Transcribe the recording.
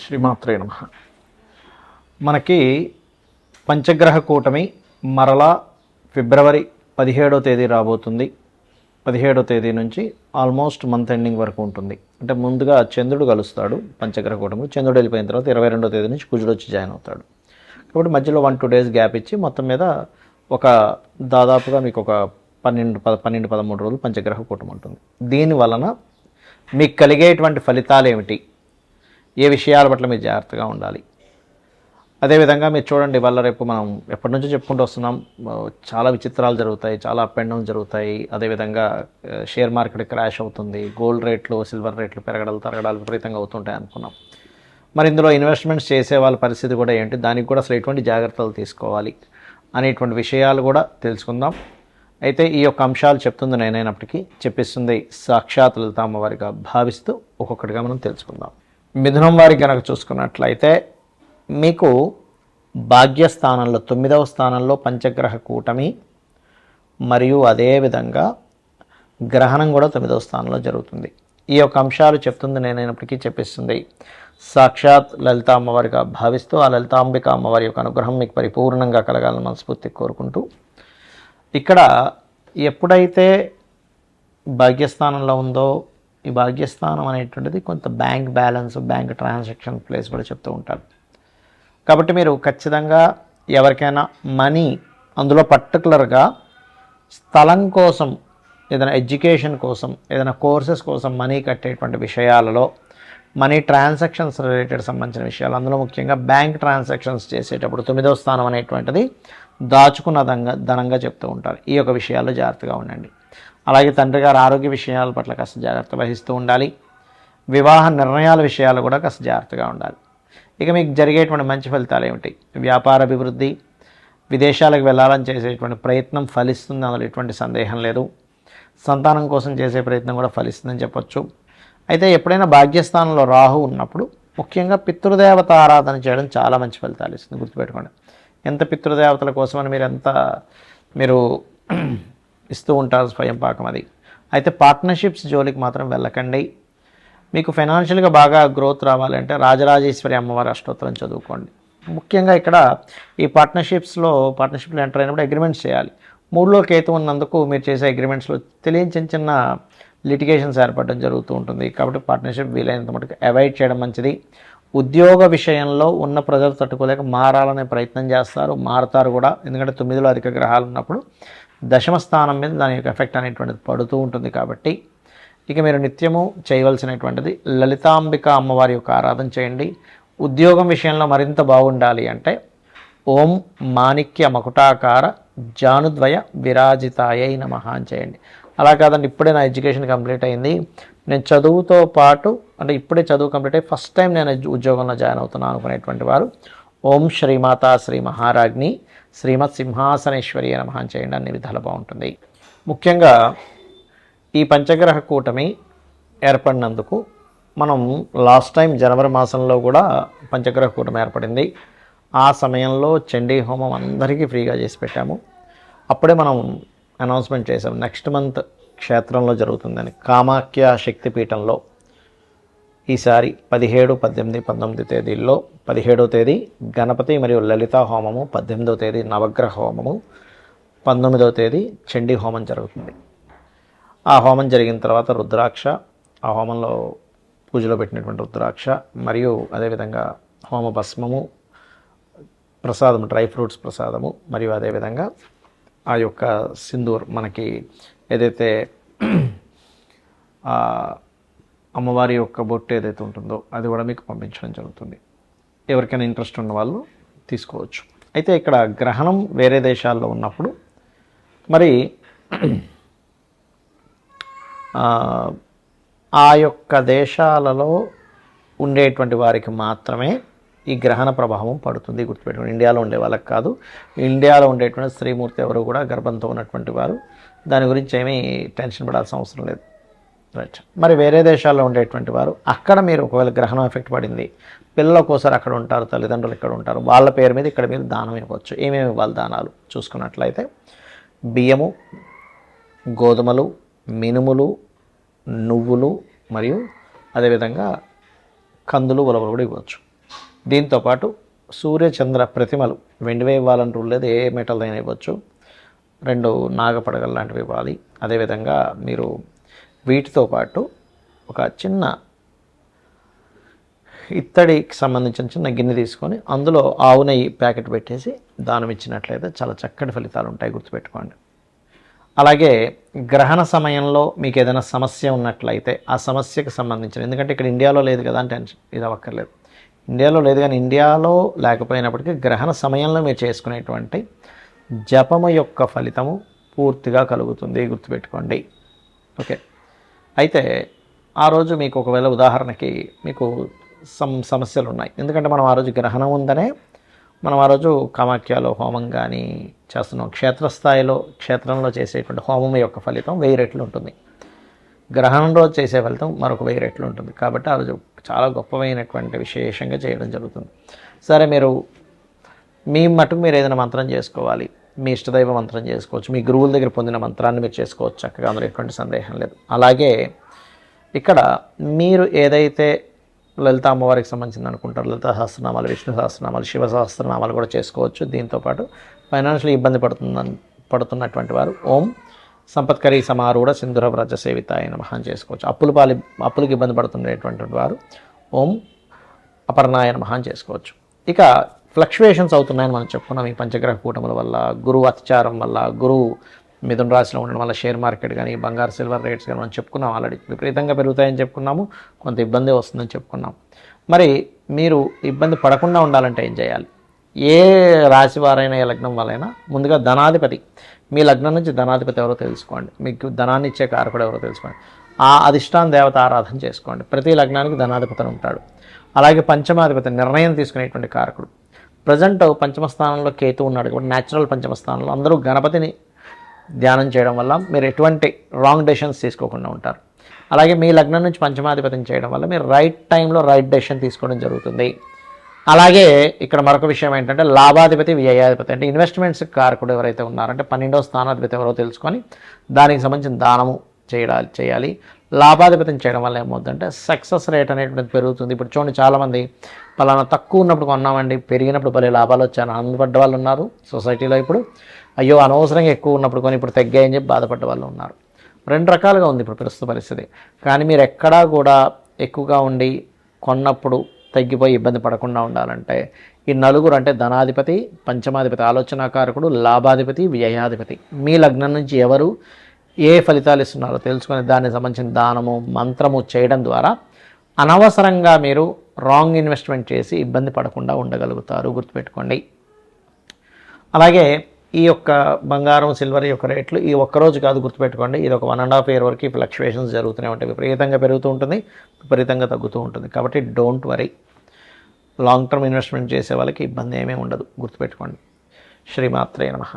శ్రీమాత్రే నమః. మనకి పంచగ్రహ కూటమి మరలా ఫిబ్రవరి 17వ తేదీ రాబోతుంది. 17వ తేదీ నుంచి ఆల్మోస్ట్ మంత్ ఎండింగ్ వరకు ఉంటుంది. అంటే ముందుగా చంద్రుడు కలుస్తాడు పంచగ్రహ కూటమి. చంద్రుడు వెళ్ళిపోయిన తర్వాత 22వ తేదీ నుంచి కుజుడు వచ్చి జాయిన్ అవుతాడు. కాబట్టి మధ్యలో 1-2 డేస్ గ్యాప్ ఇచ్చి మొత్తం మీద ఒక దాదాపుగా మీకు ఒక 12-13 రోజులు పంచగ్రహ కూటమి ఉంటుంది. దీని వలన మీకు కలిగేటువంటి ఫలితాలు ఏమిటి, ఏ విషయాల పట్ల మీరు జాగ్రత్తగా ఉండాలి. అదేవిధంగా మీరు చూడండి, వల్ల రేపు మనం ఎప్పటి నుంచో చెప్పుకుంటూ వస్తున్నాం, చాలా విచిత్రాలు జరుగుతాయి, చాలా అప్ అండ్ డౌన్ జరుగుతాయి. అదేవిధంగా షేర్ మార్కెట్ క్రాష్ అవుతుంది, గోల్డ్ రేట్లు సిల్వర్ రేట్లు పెరగడాలు తరగడాలు విపరీతంగా అవుతుంటాయి అనుకున్నాం. మరి ఇందులో ఇన్వెస్ట్మెంట్స్ చేసే వాళ్ళ పరిస్థితి కూడా ఏంటి, దానికి కూడా అసలు ఎటువంటి జాగ్రత్తలు తీసుకోవాలి అనేటువంటి విషయాలు కూడా తెలుసుకుందాం. అయితే ఈ యొక్క అంశాలు చెప్తుంది నేనైనప్పటికీ చెప్పిస్తుంది సాక్షాత్ లలిత అమ్మవారిగా భావిస్తూ ఒక్కొక్కటిగా మనం తెలుసుకుందాం. మిథునం వారికి కనుక చూసుకున్నట్లయితే మీకు భాగ్యస్థానంలో 9వ స్థానంలో పంచగ్రహ కూటమి మరియు అదేవిధంగా గ్రహణం కూడా 9వ స్థానంలో జరుగుతుంది. ఈ యొక్క అంశాలు చెప్తుంది నేనైనప్పటికీ చెప్పిస్తుంది సాక్షాత్ లలిత అమ్మవారిగా భావిస్తూ ఆ లలితాంబిక అమ్మవారి యొక్క అనుగ్రహం మీకు పరిపూర్ణంగా కలగాలని మనస్ఫూర్తి కోరుకుంటూ, ఇక్కడ ఎప్పుడైతే భాగ్యస్థానంలో ఉందో ఈ భాగ్యస్థానం అనేటువంటిది కొంత bank balance, bank transaction place కూడా చెప్తూ ఉంటారు. కాబట్టి మీరు ఖచ్చితంగా ఎవరికైనా మనీ, అందులో పర్టికులర్గా స్థలం కోసం, ఏదైనా ఎడ్యుకేషన్ కోసం, ఏదైనా కోర్సెస్ కోసం మనీ కట్టేటువంటి విషయాలలో, మనీ ట్రాన్సాక్షన్స్ రిలేటెడ్ సంబంధించిన విషయాలు, అందులో ముఖ్యంగా బ్యాంక్ ట్రాన్సాక్షన్స్ చేసేటప్పుడు 9వ స్థానం అనేటువంటిది దాచుకున్న ధనంగా చెప్తూ ఉంటారు. ఈ యొక్క విషయాల్లో జాగ్రత్తగా ఉండండి. అలాగే తండ్రి గారి ఆరోగ్య విషయాల పట్ల కాస్త జాగ్రత్త వహిస్తూ ఉండాలి. వివాహ నిర్ణయాల విషయాలు కూడా కాస్త జాగ్రత్తగా ఉండాలి. ఇక మీకు జరిగేటువంటి మంచి ఫలితాలు ఏమిటి, వ్యాపార అభివృద్ధి, విదేశాలకు వెళ్ళాలని చేసేటువంటి ప్రయత్నం ఫలిస్తుంది, అందులో ఎటువంటి సందేహం లేదు. సంతానం కోసం చేసే ప్రయత్నం కూడా ఫలిస్తుందని చెప్పొచ్చు. అయితే ఎప్పుడైనా భాగ్యస్థానంలో రాహు ఉన్నప్పుడు ముఖ్యంగా పితృదేవత ఆరాధన చేయడం చాలా మంచి ఫలితాలు ఇస్తుంది, గుర్తుపెట్టుకోండి. ఎంత పితృదేవతల కోసమని మీరు ఇస్తూ ఉంటారు స్వయం పాకం అది. అయితే పార్ట్నర్షిప్స్ జోలికి మాత్రం వెళ్ళకండి. మీకు ఫైనాన్షియల్గా బాగా గ్రోత్ రావాలంటే రాజరాజేశ్వరి అమ్మవారి అష్టోత్తరం చదువుకోండి. ముఖ్యంగా ఇక్కడ ఈ పార్ట్నర్షిప్లో ఎంటర్ అయినప్పుడు అగ్రిమెంట్స్ చేయాలి. 3లో కేతు ఉన్నందుకు మీరు చేసే అగ్రిమెంట్స్లో తెలియని చిన్న లిటిగేషన్స్ ఏర్పడడం జరుగుతూ ఉంటుంది. కాబట్టి పార్ట్నర్షిప్ వీలైనంత మటుకు అవాయిడ్ చేయడం మంచిది. ఉద్యోగ విషయంలో ఉన్న ప్రజలు తట్టుకోలేక మారాలనే ప్రయత్నం చేస్తారు, మారుతారు కూడా. ఎందుకంటే 9లో అధిక గ్రహాలు ఉన్నప్పుడు దశమ స్థానం మీద దాని యొక్క ఎఫెక్ట్ అనేటువంటిది పడుతూ ఉంటుంది. కాబట్టి ఇక మీరు నిత్యము చేయవలసినటువంటిది లలితాంబిక అమ్మవారి యొక్క ఆరాధన చేయండి. ఉద్యోగం విషయంలో మరింత బాగుండాలి అంటే ఓం మాణిక్య మకుటాకార జానుద్వయ విరాజితాయై నమః అని చేయండి. అలా కాదండి, ఇప్పుడే నా ఎడ్యుకేషన్ కంప్లీట్ అయింది, నేను చదువుతో పాటు అంటే ఇప్పుడే చదువు కంప్లీట్ అయ్యి ఫస్ట్ టైం నేను ఉద్యోగంలో జాయిన్ అవుతున్నాను అనుకునేటువంటి వారు ఓం శ్రీమాతా శ్రీ మహారాజ్ని శ్రీమత్ సింహాసనేశ్వరి నమః అని చేయండి. అన్ని విధాలు బాగుంటుంది. ముఖ్యంగా ఈ పంచగ్రహ కూటమి ఏర్పడినందుకు మనం లాస్ట్ టైం జనవరి మాసంలో కూడా పంచగ్రహ కూటమి ఏర్పడింది. ఆ సమయంలో చండీ హోమం అందరికీ ఫ్రీగా చేసి పెట్టాము. అప్పుడే మనం అనౌన్స్మెంట్ చేసాం నెక్స్ట్ మంత్ క్షేత్రంలో జరుగుతుందని. కామాఖ్య శక్తిపీఠంలో ఈసారి 17, 18, 19 తేదీల్లో 17వ తేదీ గణపతి మరియు లలిత హోమము, 18వ తేదీ నవగ్రహ హోమము, 19వ తేదీ చండీ హోమం జరుగుతుంది. ఆ హోమం జరిగిన తర్వాత రుద్రాక్ష, ఆ హోమంలో పూజలో పెట్టినటువంటి రుద్రాక్ష మరియు అదేవిధంగా హోమ భస్మము, ప్రసాదము, డ్రై ఫ్రూట్స్ ప్రసాదము, మరియు అదేవిధంగా ఆ యొక్క సింధూర్, మనకి ఏదైతే అమ్మవారి యొక్క బొట్టు ఏదైతే ఉంటుందో అది కూడా మీకు పంపించడం జరుగుతుంది. ఎవరికైనా ఇంట్రెస్ట్ ఉన్న వాళ్ళు తీసుకోవచ్చు. అయితే ఇక్కడ గ్రహణం వేరే దేశాల్లో ఉన్నప్పుడు మరి ఆ యొక్క దేశాలలో ఉండేటువంటి వారికి మాత్రమే ఈ గ్రహణ ప్రభావం పడుతుంది, గుర్తుపెట్టుకోండి. ఇండియాలో ఉండే వాళ్ళకి కాదు. ఇండియాలో ఉండేటువంటి స్త్రీమూర్తి ఎవరు కూడా గర్భంతో ఉన్నటువంటి వారు దాని గురించి ఏమీ టెన్షన్ పడాల్సిన అవసరం లేదు, రైట్. మరి వేరే దేశాల్లో ఉండేటువంటి వారు అక్కడ మీరు ఒకవేళ గ్రహణం ఎఫెక్ట్ పడింది, పిల్లలు ఒక్కోసారి అక్కడ ఉంటారు, తల్లిదండ్రులు ఇక్కడ ఉంటారు, వాళ్ళ పేరు మీద ఇక్కడ మీరు దానం ఇవ్వచ్చు. ఏమేమి ఇవ్వాలి దానాలు చూసుకున్నట్లయితే బియ్యము, గోధుమలు, మినుములు, నువ్వులు మరియు అదేవిధంగా కందులు, ఉలవలు కూడా ఇవ్వచ్చు. దీంతోపాటు సూర్యచంద్ర ప్రతిమలు వెండివే ఇవ్వాలని రూల్ లేదు, ఏ మెటల్ అయినా ఇవ్వచ్చు. 2 నాగపడగలు లాంటివి ఇవ్వాలి. అదేవిధంగా మీరు వీటితో పాటు ఒక చిన్న ఇత్తడికి సంబంధించిన చిన్న గిన్నె తీసుకొని అందులో ఆవు నెయ్యి ప్యాకెట్ పెట్టేసి దానం ఇచ్చినట్లయితే చాలా చక్కటి ఫలితాలు ఉంటాయి, గుర్తుపెట్టుకోండి. అలాగే గ్రహణ సమయంలో మీకు ఏదైనా సమస్య ఉన్నట్లయితే ఆ సమస్యకు సంబంధించిన, ఎందుకంటే ఇక్కడ ఇండియాలో లేదు కదా అని టెన్షన్ ఇది అవ్వక్కర్లేదు, ఇండియాలో లేదు కానీ ఇండియాలో లేకపోయినప్పటికీ గ్రహణ సమయంలో మీరు చేసుకునేటువంటి జపము యొక్క ఫలితము పూర్తిగా కలుగుతుంది, గుర్తుపెట్టుకోండి. ఓకే, అయితే ఆ రోజు మీకు ఒకవేళ ఉదాహరణకి మీకు సమస్యలు ఉన్నాయి, ఎందుకంటే మనం ఆ రోజు గ్రహణం ఉందనే మనం ఆ రోజు కామాఖ్యలో హోమం కానీ చేస్తున్నాం. క్షేత్రంలో చేసేటువంటి హోమం యొక్క ఫలితం 1000 రెట్లు ఉంటుంది, గ్రహణం రోజు చేసే ఫలితం మరొక 1000 రెట్లు ఉంటుంది. కాబట్టి ఆ రోజు చాలా గొప్పమైనటువంటి విశేషంగా చేయడం జరుగుతుంది. సరే, మీ మటుకు మీరు ఏదైనా మంత్రం చేసుకోవాలి, మీ ఇష్టదైవ మంత్రం చేసుకోవచ్చు, మీ గురువుల దగ్గర పొందిన మంత్రాన్ని మీరు చేసుకోవచ్చు చక్కగా, అందులో ఎటువంటి సందేహం లేదు. అలాగే ఇక్కడ మీరు ఏదైతే లలిత అమ్మవారికి సంబంధించింది అనుకుంటారు, లలిత సహస్రనామాలు, విష్ణు సహస్రనామాలు, శివ సహస్రనామాలు కూడా చేసుకోవచ్చు. దీంతోపాటు ఫైనాన్షియల్ ఇబ్బంది పడుతున్నటువంటి వారు ఓం సంపత్కరీ సమారూఢ సింధుర వ్రజ సేవితాయ నమః అని చేసుకోవచ్చు. అప్పులకి ఇబ్బంది పడుతున్నటువంటి వారు ఓం అపర్ణాయ నమః అని చేసుకోవచ్చు. ఇక ఫ్లక్చువేషన్స్ అవుతున్నాయని మనం చెప్పుకున్నాం ఈ పంచగ్రహ కూటముల వల్ల, గురువు అతిచారం వల్ల, గురువు మిథున రాశిలో ఉండడం వల్ల షేర్ మార్కెట్ కానీ బంగారు సిల్వర్ రేట్స్ కానీ మనం చెప్పుకున్నాం, ఆల్రెడీ విపరీతంగా పెరుగుతాయని చెప్పుకున్నాము, కొంత ఇబ్బంది వస్తుందని చెప్పుకున్నాం. మరి మీరు ఇబ్బంది పడకుండా ఉండాలంటే ఏం చేయాలి? ఏ రాశి వారైనా ఏ లగ్నం వాళ్ళైనా ముందుగా ధనాధిపతి, మీ లగ్నం నుంచి ధనాధిపతి ఎవరో తెలుసుకోండి, మీకు ధనాన్ని ఇచ్చే కారకుడు ఎవరో తెలుసుకోండి, ఆ అధిష్టాన దేవత ఆరాధన చేసుకోండి. ప్రతి లగ్నానికి ధనాధిపతి ఉంటాడు. అలాగే పంచమాధిపతి నిర్ణయం తీసుకునేటువంటి కారకుడు. ప్రజెంట్ పంచమ స్థానంలో కేతు ఉన్నాడు కాబట్టి న్యాచురల్ పంచమ స్థానంలో అందరూ గణపతిని ధ్యానం చేయడం వల్ల మీరు ఎటువంటి రాంగ్ డెసిషన్స్ తీసుకోకుండా ఉంటారు. అలాగే మీ లగ్నం నుంచి పంచమాధిపతిని చేయడం వల్ల మీరు రైట్ టైంలో రైట్ డెసిషన్ తీసుకోవడం జరుగుతుంది. అలాగే ఇక్కడ మరొక విషయం ఏంటంటే లాభాధిపతి వ్యయాధిపతి, అంటే ఇన్వెస్ట్మెంట్స్ కారకుడు ఎవరైతే ఉన్నారంటే 12వ స్థానాధిపతి ఎవరో తెలుసుకొని దానికి సంబంధించిన దానము చేయాలి. లాభాధిపతిని చేయడం వల్ల ఏమవుతుందంటే సక్సెస్ రేట్ అనేటువంటిది పెరుగుతుంది. ఇప్పుడు చూడండి, చాలామంది పలానా తక్కువ ఉన్నప్పుడు కొన్నామండి, పెరిగినప్పుడు భలే లాభాలు వచ్చాయని ఆనందపడ్డ వాళ్ళు ఉన్నారు సొసైటీలో. ఇప్పుడు అయ్యో అనవసరంగా ఎక్కువ ఉన్నప్పుడు కొని ఇప్పుడు తగ్గాయని చెప్పి బాధపడ్డ వాళ్ళు ఉన్నారు. 2 రకాలుగా ఉంది ఇప్పుడు ప్రస్తుత పరిస్థితి. కానీ మీరు ఎక్కడా కూడా ఎక్కువగా ఉండి కొన్నప్పుడు తగ్గిపోయి ఇబ్బంది పడకుండా ఉండాలంటే ఈ నలుగురు, అంటే ధనాధిపతి, పంచమాధిపతి ఆలోచనాకారకుడు, లాభాధిపతి, వ్యయాధిపతి, మీ లగ్నం నుంచి ఎవరు ఏ ఫలితాలు ఇస్తున్నారో తెలుసుకొని దానికి సంబంధించిన దానము మంత్రము చేయడం ద్వారా అనవసరంగా మీరు రాంగ్ ఇన్వెస్ట్మెంట్ చేసి ఇబ్బంది పడకుండా ఉండగలుగుతారు, గుర్తుపెట్టుకోండి. అలాగే ఈ యొక్క బంగారం సిల్వర్ యొక్క రేట్లు ఈ ఒక్కరోజు కాదు, గుర్తుపెట్టుకోండి, ఇది ఒక 1.5 year వరకు ఈ ఫ్లక్చువేషన్స్ జరుగుతూనే ఉంటాయి. విపరీతంగా పెరుగుతూ ఉంటుంది, విపరీతంగా తగ్గుతూ ఉంటుంది. కాబట్టి don't worry, long term investment చేసే వాళ్ళకి ఇబ్బంది ఏమీ ఉండదు, గుర్తుపెట్టుకోండి. శ్రీమాత్రే నమః.